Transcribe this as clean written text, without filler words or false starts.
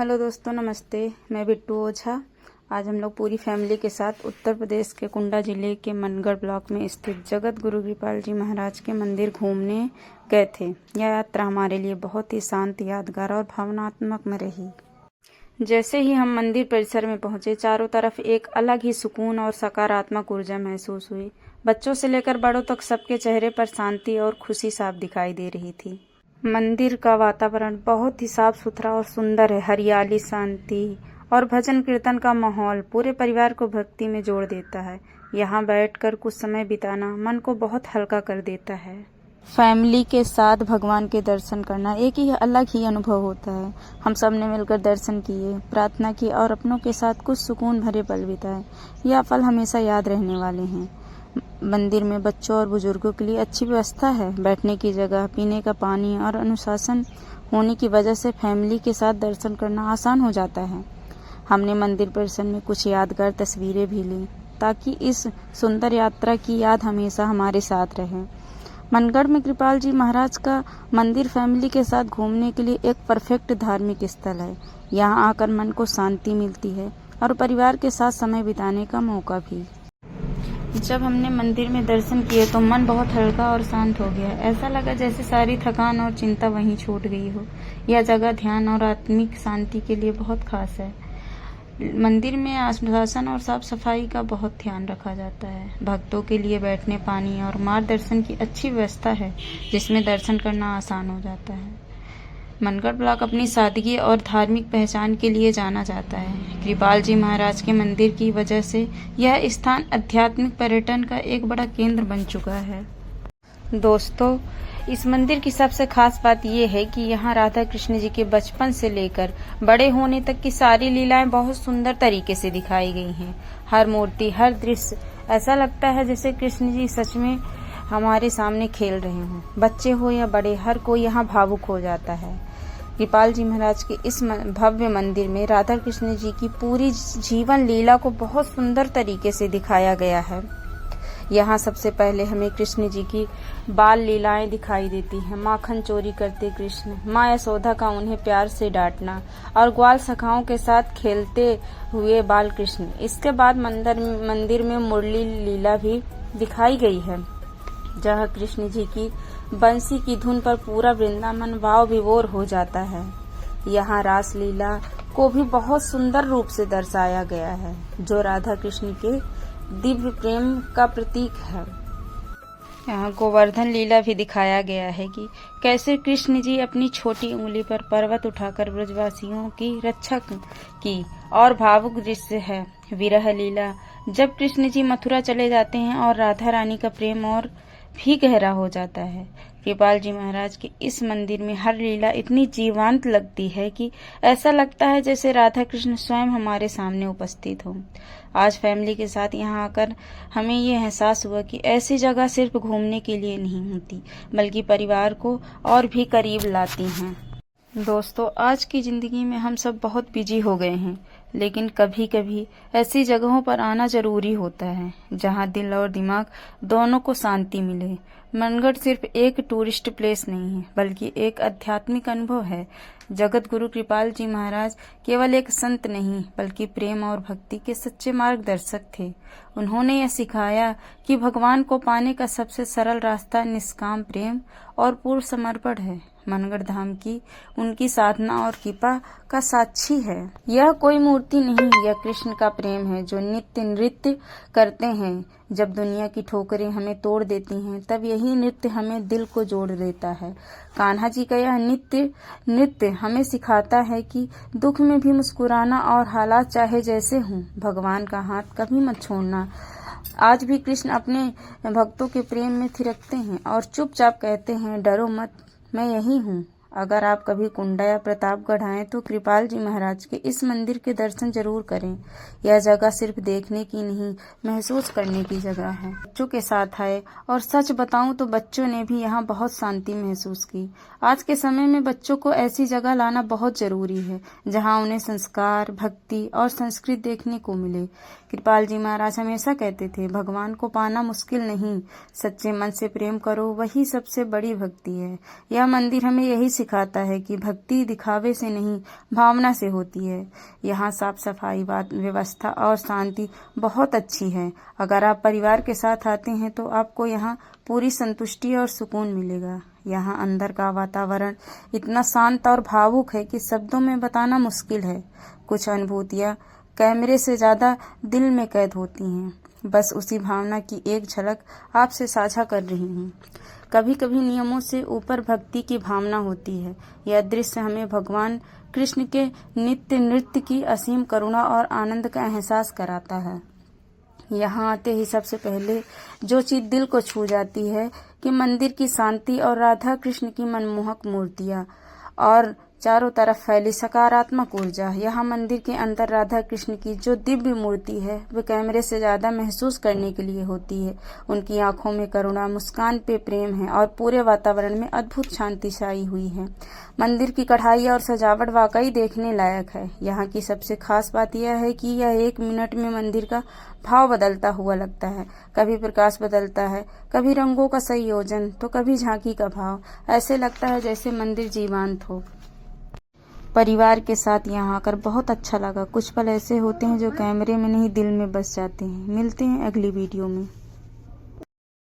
Hello दोस्तों, नमस्ते। मैं बिट्टू ओझा। आज हम लोग पूरी फैमिली के साथ उत्तर प्रदेश के कुंडा जिले के मनगढ़ ब्लॉक में स्थित जगत गुरु कृपाल जी महाराज के मंदिर घूमने गए थे। यह यात्रा हमारे लिए बहुत ही शांत, यादगार और भावनात्मक में रही। जैसे ही हम मंदिर परिसर में पहुंचे, चारों तरफ एक अलग ही सुकून और सकारात्मक ऊर्जा महसूस हुई। बच्चों से लेकर बड़ों तक सबके चेहरे पर शांति और खुशी साफ दिखाई दे रही थी। मंदिर का वातावरण बहुत ही साफ सुथरा और सुंदर है। हरियाली, शांति और भजन कीर्तन का माहौल पूरे परिवार को भक्ति में जोड़ देता है। यहाँ बैठकर कुछ समय बिताना मन को बहुत हल्का कर देता है। फैमिली के साथ भगवान के दर्शन करना एक ही अलग ही अनुभव होता है। हम सब ने मिलकर दर्शन किए, प्रार्थना की और अपनों के साथ कुछ सुकून भरे पल बिताए। यह पल हमेशा याद रहने वाले हैं। मंदिर में बच्चों और बुजुर्गों के लिए अच्छी व्यवस्था है। बैठने की जगह, पीने का पानी और अनुशासन होने की वजह से फैमिली के साथ दर्शन करना आसान हो जाता है। हमने मंदिर परिसर में कुछ यादगार तस्वीरें भी ली ताकि इस सुंदर यात्रा की याद हमेशा हमारे साथ रहे। मनगढ़ में कृपाल जी महाराज का मंदिर फैमिली के साथ घूमने के लिए एक परफेक्ट धार्मिक स्थल है। यहाँ आकर मन को शांति मिलती है और परिवार के साथ समय बिताने का मौका भी। जब हमने मंदिर में दर्शन किए तो मन बहुत हल्का और शांत हो गया। ऐसा लगा जैसे सारी थकान और चिंता वहीं छूट गई हो। यह जगह ध्यान और आत्मिक शांति के लिए बहुत खास है। मंदिर में अनुशासन और साफ सफाई का बहुत ध्यान रखा जाता है। भक्तों के लिए बैठने, पानी और मार्गदर्शन की अच्छी व्यवस्था है, जिसमें दर्शन करना आसान हो जाता है। मनगढ़ ब्लॉक अपनी सादगी और धार्मिक पहचान के लिए जाना जाता है। कृपाल जी महाराज के मंदिर की वजह से यह स्थान आध्यात्मिक पर्यटन का एक बड़ा केंद्र बन चुका है। दोस्तों, इस मंदिर की सबसे खास बात यह है कि यहाँ राधा कृष्ण जी के बचपन से लेकर बड़े होने तक की सारी लीलाएं बहुत सुंदर तरीके से दिखाई गई हैं। हर मूर्ति, हर दृश्य ऐसा लगता है जैसे कृष्ण जी सच में हमारे सामने खेल रहे हों। बच्चे हो या बड़े, हर कोई यहाँ भावुक हो जाता है। कृपाल जी महाराज के इस भव्य मंदिर में राधा कृष्ण जी की पूरी जीवन लीला को बहुत सुंदर तरीके से दिखाया गया है। यहाँ सबसे पहले हमें कृष्ण जी की बाल लीलाएं दिखाई देती हैं। माखन चोरी करते कृष्ण, माँ यशोदा का उन्हें प्यार से डांटना और ग्वाल सखाओं के साथ खेलते हुए बाल कृष्ण। इसके बाद मंदिर में मुरली लीला भी दिखाई गई है, जहाँ कृष्ण जी की बंसी की धुन पर पूरा वृंदावन भाव विभोर हो जाता है। यहाँ रास लीला को भी बहुत सुंदर रूप से दर्शाया गया है, जो राधा कृष्ण के दिव्य प्रेम का प्रतीक है। यहाँ गोवर्धन लीला भी दिखाया गया है कि कैसे कृष्ण जी अपनी छोटी उंगली पर पर्वत उठाकर ब्रजवासियों की रक्षा की, और भावुक दृश्य है विरह लीला, जब कृष्ण जी मथुरा चले जाते हैं और राधा रानी का प्रेम और भी गहरा हो जाता है। कृपाल जी महाराज के इस मंदिर में हर लीला इतनी जीवंत लगती है कि ऐसा लगता है जैसे राधा कृष्ण स्वयं हमारे सामने उपस्थित हो। आज फैमिली के साथ यहाँ आकर हमें ये एहसास हुआ कि ऐसी जगह सिर्फ घूमने के लिए नहीं होती, बल्कि परिवार को और भी करीब लाती हैं। दोस्तों, आज की जिंदगी में हम सब बहुत बिजी हो गए हैं, लेकिन कभी कभी ऐसी जगहों पर आना जरूरी होता है जहां दिल और दिमाग दोनों को शांति मिले। मनगढ़ सिर्फ एक टूरिस्ट प्लेस नहीं है, बल्कि एक आध्यात्मिक अनुभव है। जगत गुरु कृपाल जी महाराज केवल एक संत नहीं, बल्कि प्रेम और भक्ति के सच्चे मार्गदर्शक थे। उन्होंने यह सिखाया कि भगवान को पाने का सबसे सरल रास्ता निष्काम प्रेम और पूर्ण समर्पण है। मनगढ़ धाम की उनकी साधना और कृपा का साक्षी है। यह कोई मूर्ति नहीं, यह कृष्ण का प्रेम है जो नित्य नृत्य करते हैं। जब दुनिया की ठोकरें हमें तोड़ देती हैं, तब यही नृत्य हमें दिल को जोड़ देता है। कान्हा जी का यह नृत्य हमें सिखाता है कि दुख में भी मुस्कुराना और हालात चाहे जैसे हों, भगवान का हाथ कभी मत छोड़ना। आज भी कृष्ण अपने भक्तों के प्रेम में थिरकते हैं और चुपचाप कहते हैं, डरो मत, मैं यही हूँ। अगर आप कभी कुंडा या प्रतापगढ़ आएं तो कृपाल जी महाराज के इस मंदिर के दर्शन जरूर करें। यह जगह सिर्फ देखने की नहीं, महसूस करने की जगह है। बच्चों के साथ आए, और सच बताऊं तो बच्चों ने भी यहाँ बहुत शांति महसूस की। आज के समय में बच्चों को ऐसी जगह लाना बहुत जरूरी है जहाँ उन्हें संस्कार, भक्ति और संस्कृति देखने को मिले। कृपाल जी महाराज हमेशा कहते थे, भगवान को पाना मुश्किल नहीं, सच्चे मन से प्रेम करो, वही सबसे बड़ी भक्ति है। यह मंदिर हमें यही सिखाता है कि भक्ति दिखावे से नहीं, भावना से होती है। यहाँ साफ सफाई, व्यवस्था और शांति बहुत अच्छी है। अगर आप परिवार के साथ आते हैं तो आपको यहाँ पूरी संतुष्टि और सुकून मिलेगा। यहाँ अंदर का वातावरण इतना शांत और भावुक है कि शब्दों में बताना मुश्किल है। कुछ अनुभूतियाँ कैमरे से ज़्यादा दिल में कैद होती हैं। बस उसी भावना की एक झलक आपसे साझा कर रही हूँ। कभी कभी नियमों से ऊपर भक्ति की भावना होती है। यह दृश्य हमें भगवान कृष्ण के नित्य नृत्य की असीम करुणा और आनंद का एहसास कराता है। यहाँ आते ही सबसे पहले जो चीज दिल को छू जाती है कि मंदिर की शांति और राधा कृष्ण की मनमोहक मूर्तियाँ और चारों तरफ फैली सकारात्मक ऊर्जा। यहाँ मंदिर के अंदर राधा कृष्ण की जो दिव्य मूर्ति है वह कैमरे से ज्यादा महसूस करने के लिए होती है। उनकी आंखों में करुणा, मुस्कान पे प्रेम है और पूरे वातावरण में अद्भुत शांति छाई हुई है। मंदिर की कढ़ाई और सजावट वाकई देखने लायक है। यहाँ की सबसे खास बात यह है कि यह 1 मिनट में मंदिर का भाव बदलता हुआ लगता है। कभी प्रकाश बदलता है, कभी रंगों का संयोजन, तो कभी झांकी का भाव। ऐसे लगता है जैसे मंदिर जीवंत हो। परिवार के साथ यहाँ आकर बहुत अच्छा लगा। कुछ पल ऐसे होते हैं जो कैमरे में नहीं, दिल में बस जाते हैं। मिलते हैं अगली वीडियो में।